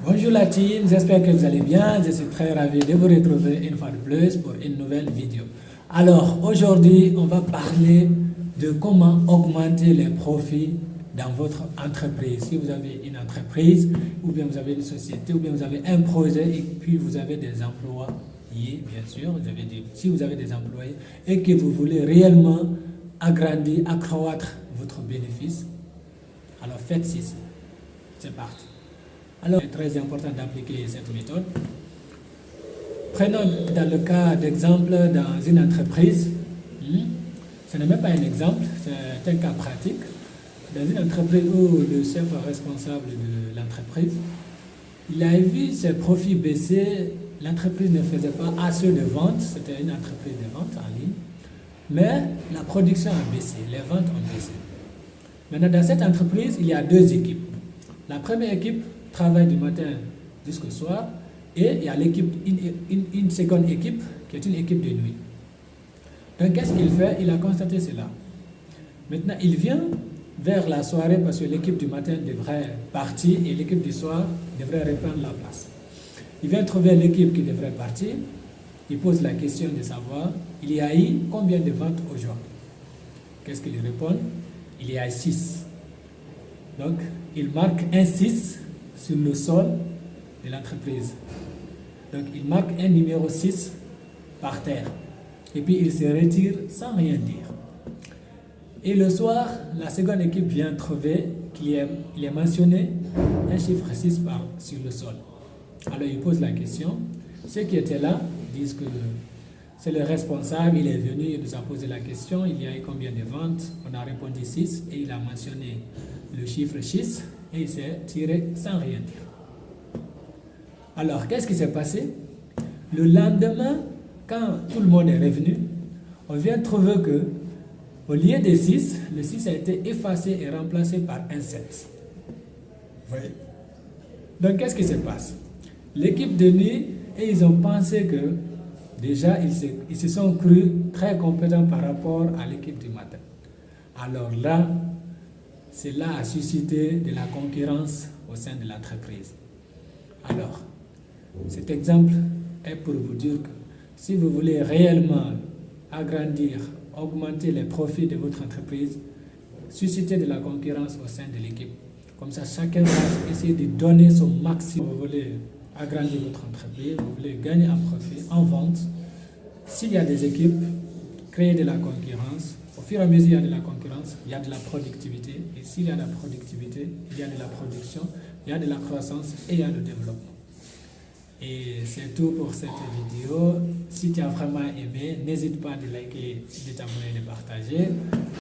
Bonjour la team, j'espère que vous allez bien. Je suis très ravi de vous retrouver une fois de plus pour une nouvelle vidéo. Alors aujourd'hui, on va parler de comment augmenter les profits dans votre entreprise. Si vous avez une entreprise, ou bien vous avez une société, ou bien vous avez un projet et puis vous avez des employés, bien sûr, si vous avez des employés et que vous voulez réellement agrandir, accroître votre bénéfice, alors faites ceci. C'est parti. Alors, c'est très important d'appliquer cette méthode. Prenons dans le cas d'exemple dans une entreprise. Ce n'est même pas un exemple, c'est un cas pratique. Dans une entreprise où le chef responsable de l'entreprise, il a vu ses profits baisser, l'entreprise ne faisait pas assez de ventes, c'était une entreprise de vente en ligne, mais la production a baissé, les ventes ont baissé. Maintenant, dans cette entreprise, il y a deux équipes. La première équipe travaille du matin jusqu'au soir et il y a une seconde équipe qui est une équipe de nuit. Donc qu'est-ce qu'il fait? Il a constaté cela. Maintenant, il vient vers la soirée parce que l'équipe du matin devrait partir et l'équipe du soir devrait reprendre la place. Il vient trouver l'équipe qui devrait partir. Il pose la question de savoir, il y a eu combien de ventes aujourd'hui? Qu'est-ce qu'il répond? Il y a 6. Donc, il marque un 6 sur le sol de l'entreprise. Donc, il marque un numéro 6 par terre. Et puis, il se retire sans rien dire. Et le soir, la seconde équipe vient trouver qu'il est mentionné un chiffre 6 sur le sol. Alors, il pose la question. Ceux qui étaient là disent que c'est le responsable, il est venu, il nous a posé la question, il y a eu combien de ventes? On a répondu 6 et il a mentionné le chiffre 6 et il s'est tiré sans rien dire. Alors, qu'est-ce qui s'est passé? Le lendemain, quand tout le monde est revenu, on vient trouver que au lieu de 6, le 6 a été effacé et remplacé par un 7. Oui. Donc, qu'est-ce qui se passe? L'équipe de nuit, et ils ont pensé que déjà, ils se sont crus très compétents par rapport à l'équipe du matin. Alors là, cela a suscité de la concurrence au sein de l'entreprise. Alors, cet exemple est pour vous dire que si vous voulez réellement agrandir, augmenter les profits de votre entreprise, susciter de la concurrence au sein de l'équipe. Comme ça, chacun va essayer de donner son maximum. Vous voulez agrandir votre entreprise, vous voulez gagner en profit, en vente. S'il y a des équipes, créer de la concurrence. Au fur et à mesure, il y a de la concurrence, il y a de la productivité. Et s'il y a de la productivité, il y a de la production, il y a de la croissance et il y a le développement. Et c'est tout pour cette vidéo. Si tu as vraiment aimé, n'hésite pas à liker, de t'abonner, de partager.